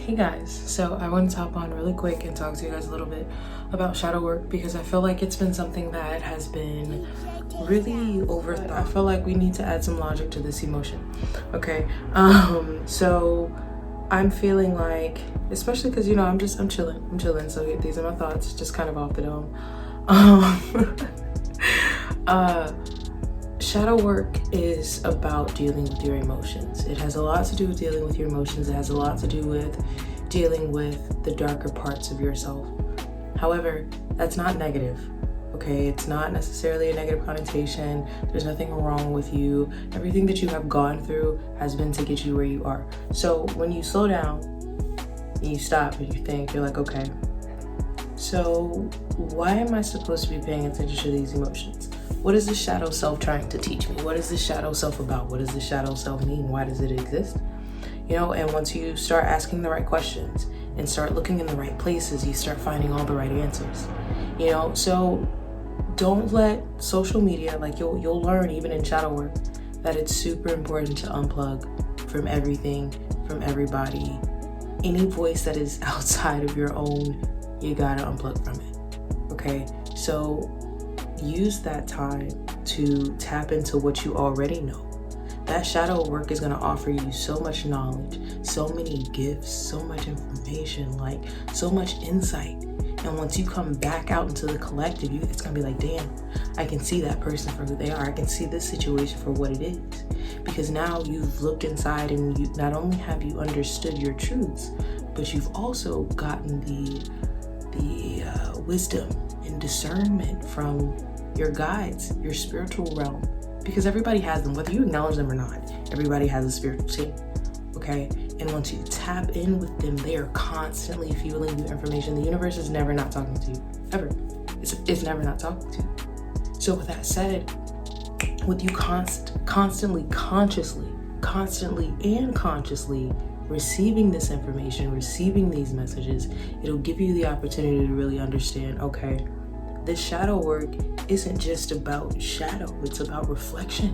Hey guys, so I want to hop on really quick and talk to you guys a little bit about shadow work because I feel like it's been something that has been really overthought. I feel like we need to add some logic to this emotion. Okay, so I'm feeling like, especially because I'm chilling. So these are my thoughts, just kind of off the dome. Shadow work is about dealing with your emotions. It has a lot to do with dealing with your emotions. It has a lot to do with dealing with the darker parts of yourself. However, that's not negative, okay? It's not necessarily a negative connotation. There's nothing wrong with you. Everything that you have gone through has been to get you where you are. So when you slow down and you stop and you think, you're like, okay, so why am I supposed to be paying attention to these emotions? What is the shadow self trying to teach me? What is the shadow self about? What does the shadow self mean? Why does it exist? And once you start asking the right questions and start looking in the right places, you start finding all the right answers. So don't let social media, like you'll learn even in shadow work, that it's super important to unplug from everything, from everybody. Any voice that is outside of your own, you gotta unplug from it, okay? So use that time to tap into what you already know. That shadow work is going to offer you so much knowledge, so many gifts, so much information, like so much insight. And once you come back out into the collective, it's going to be like, damn, I can see that person for who they are. I can see this situation for what it is. Because now you've looked inside and you not only have you understood your truths, but you've also gotten the wisdom and discernment from your guides, your spiritual realm, because everybody has them, whether you acknowledge them or not. Everybody has a spiritual team, okay? And once you tap in with them, they are constantly fueling you information. The universe is never not talking to you, ever. It's never not talking to you. So with that said, with you constantly and consciously receiving this information, receiving these messages, it'll give you the opportunity to really understand, okay, this shadow work isn't just about shadow, it's about reflection,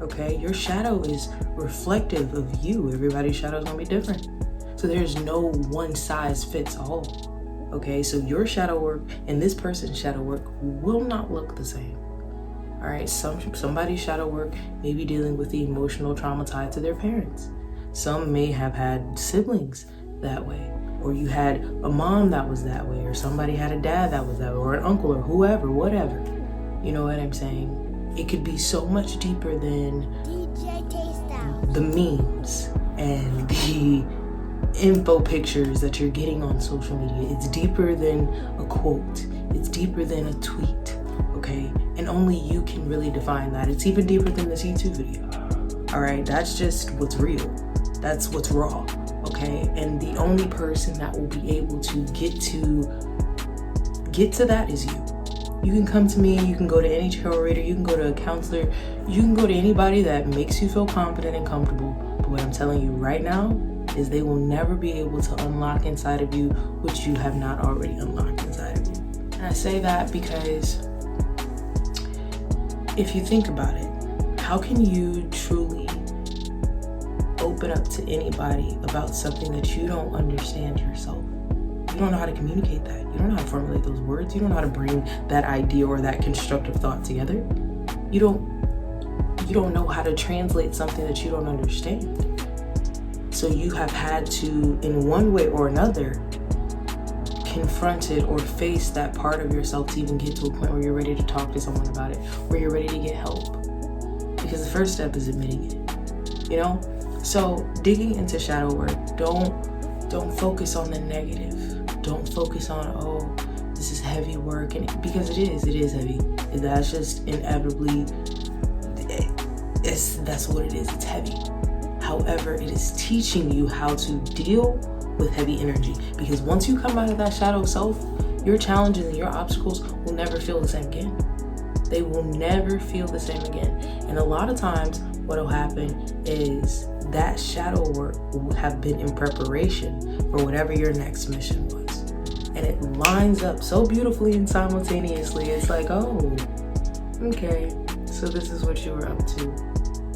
okay? Your shadow is reflective of you. Everybody's shadow is gonna be different. So there's no one size fits all, okay? So your shadow work and this person's shadow work will not look the same, all right? Somebody's shadow work may be dealing with the emotional trauma tied to their parents. Some may have had siblings that way, or you had a mom that was that way, or somebody had a dad that was that way, or an uncle, or whoever, whatever. You know what I'm saying? It could be so much deeper than the memes and the info pictures that you're getting on social media. It's deeper than a quote. It's deeper than a tweet, okay? And only you can really define that. It's even deeper than this YouTube video, all right? That's just what's real. That's what's raw, okay? And the only person that will be able to get to that is you. You can come to me, you can go to any tarot reader, you can go to a counselor, you can go to anybody that makes you feel confident and comfortable. But what I'm telling you right now is they will never be able to unlock inside of you what you have not already unlocked inside of you. And I say that because if you think about it, how can you truly open up to anybody about something that you don't understand yourself? You don't know how to communicate that. You don't know how to formulate those words. You don't know how to bring that idea or that constructive thought together. You don't know how to translate something that you don't understand. So you have had to, in one way or another, confront it or face that part of yourself to even get to a point where you're ready to talk to someone about it, where you're ready to get help. Because the first step is admitting it, So digging into shadow work, don't focus on the negative. Don't focus on, oh, this is heavy work, because it is heavy. That's just inevitably, that's what it is. It's heavy. However, it is teaching you how to deal with heavy energy, because once you come out of that shadow self, your challenges and your obstacles will never feel the same again. They will never feel the same again. And a lot of times what will happen is that shadow work will have been in preparation for whatever your next mission was. And it lines up so beautifully and simultaneously. It's like, oh, okay, so this is what you were up to.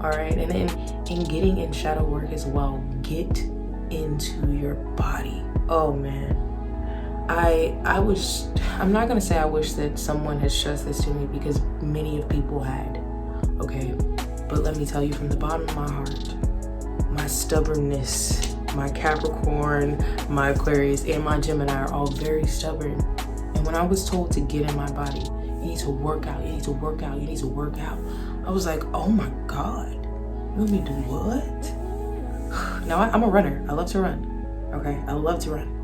All right, and then in getting in shadow work as well, get into your body. Oh man. I'm not gonna say I wish that someone had stressed this to me, because many of people had, okay? But let me tell you, from the bottom of my heart, my stubbornness, my Capricorn, my Aquarius, and my Gemini are all very stubborn. And when I was told to get in my body, you need to work out, you need to work out, you need to work out, I was like, oh my God, you want me to do what? Now, I'm a runner. I love to run, okay? I love to run.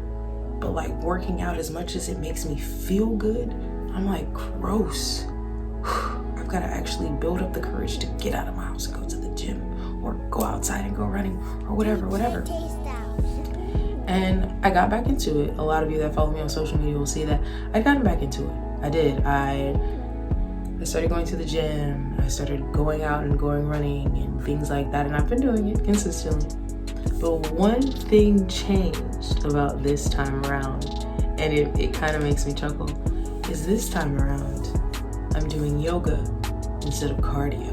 But like, working out, as much as it makes me feel good, I'm like, gross. I've got to actually build up the courage to get out of my house and go to the gym, or go outside and go running, or whatever. And I got back into it. A lot of you that follow me on social media will see that I'd gotten back into it. I did. I started going to the gym. I started going out and going running and things like that. And I've been doing it consistently. But one thing changed about this time around, and it kind of makes me chuckle, is this time around, I'm doing yoga instead of cardio.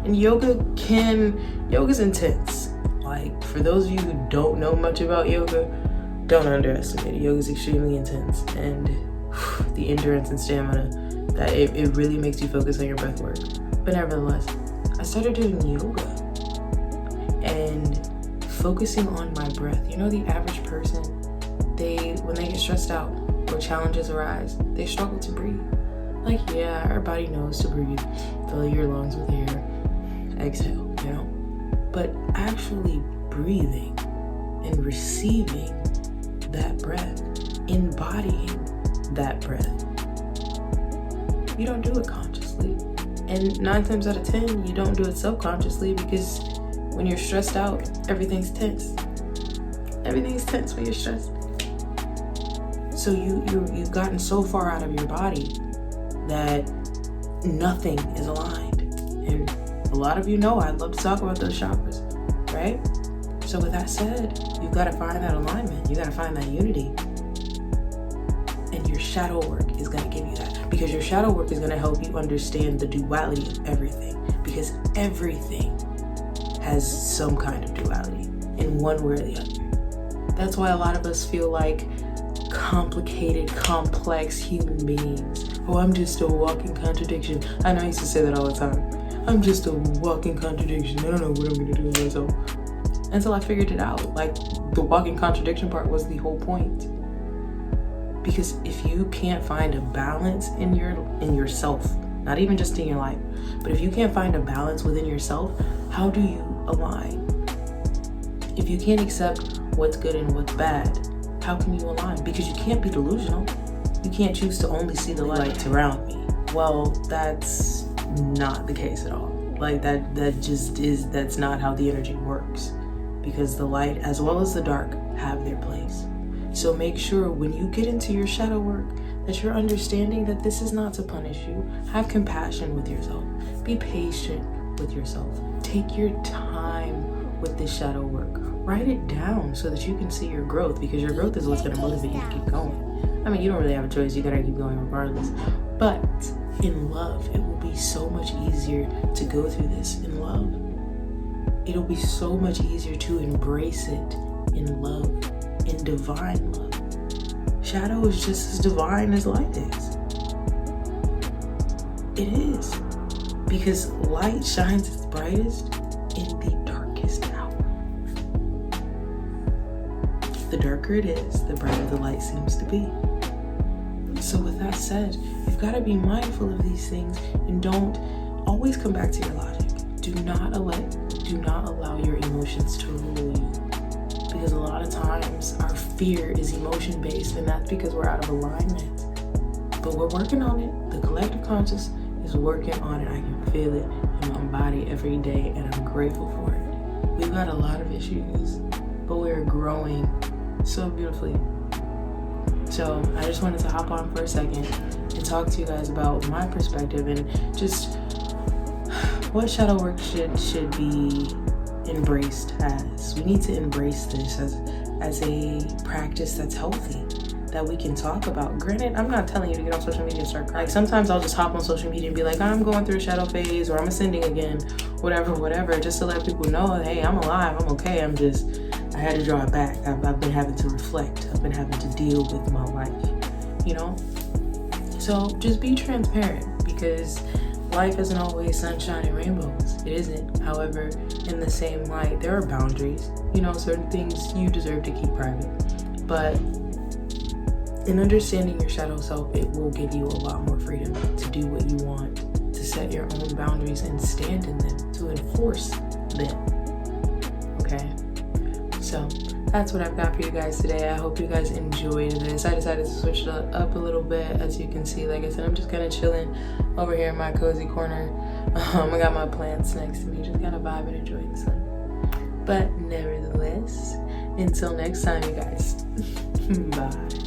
And yoga's intense. Like, for those of you who don't know much about yoga, don't underestimate it. Yoga's extremely intense, and the endurance and stamina, that it really makes you focus on your breath work. But nevertheless, I started doing yoga and focusing on my breath. You know, the average person, when they get stressed out or challenges arise, they struggle to breathe. Like, yeah, our body knows to breathe. Fill your lungs with air, exhale, you know? But actually breathing and receiving that breath, embodying that breath, you don't do it consciously. And 9 times out of 10, you don't do it subconsciously, because when you're stressed out, everything's tense. Everything's tense when you're stressed. So you've gotten so far out of your body that nothing is aligned. And a lot of you know I love to talk about those chakras, right? So with that said, you've got to find that alignment. You got to find that unity. And your shadow work is going to give you that, because your shadow work is going to help you understand the duality of everything, because everything has some kind of duality in one way or the other. That's why a lot of us feel like complicated, complex human beings. Oh, I'm just a walking contradiction. I know I used to say that all the time. I'm just a walking contradiction. I don't know what I'm gonna do with myself. Until I figured it out. Like, the walking contradiction part was the whole point. Because if you can't find a balance in yourself, not even just in your life, but if you can't find a balance within yourself, how do you align? If you can't accept what's good and what's bad, how can you align? Because you can't be delusional. You can't choose to only see the light around me. Well, that's not the case at all. Like, that's not how the energy works. Because the light as well as the dark have their place. So make sure when you get into your shadow work that you're understanding that this is not to punish you. Have compassion with yourself. Be patient with yourself. Take your time with this shadow work. Write it down so that you can see your growth, because your growth is what's going to motivate you to keep going. I mean, you don't really have a choice. You got to keep going regardless. But in love, it will be so much easier to go through this in love. It'll be so much easier to embrace it in love, in divine love. Shadow is just as divine as light is. It is. Because light shines its brightest in the darkest hour. The darker it is, the brighter the light seems to be. So with that said, you've got to be mindful of these things, and don't always come back to your logic. Do not allow your emotions to rule you. Because a lot of times our fear is emotion based, and that's because we're out of alignment. But we're working on it. The collective conscious is working on it. I can feel it in my body every day, and I'm grateful for it. We've got a lot of issues, but we're growing so beautifully. So I just wanted to hop on for a second and talk to you guys about my perspective and just what shadow work should be embraced as. We need to embrace this as a practice that's healthy, that we can talk about. Granted, I'm not telling you to get on social media and start crying. Like, sometimes I'll just hop on social media and be like, I'm going through a shadow phase, or I'm ascending again, whatever, just to let people know, hey, I'm alive, I'm okay, I I had to draw it back. I've been having to reflect. I've been having to deal with my life, you know? So just be transparent, because life isn't always sunshine and rainbows. It isn't. However, in the same light, there are boundaries. You know, certain things you deserve to keep private. But in understanding your shadow self, it will give you a lot more freedom to do what you want, to set your own boundaries and stand in them, to enforce them. Okay? So that's what I've got for you guys today. I hope you guys enjoyed this. I decided to switch it up a little bit. As you can see, like I said, I'm just kind of chilling over here in my cozy corner. I got my plants next to me, just kind of vibing, enjoying the sun. But nevertheless, until next time, you guys, bye.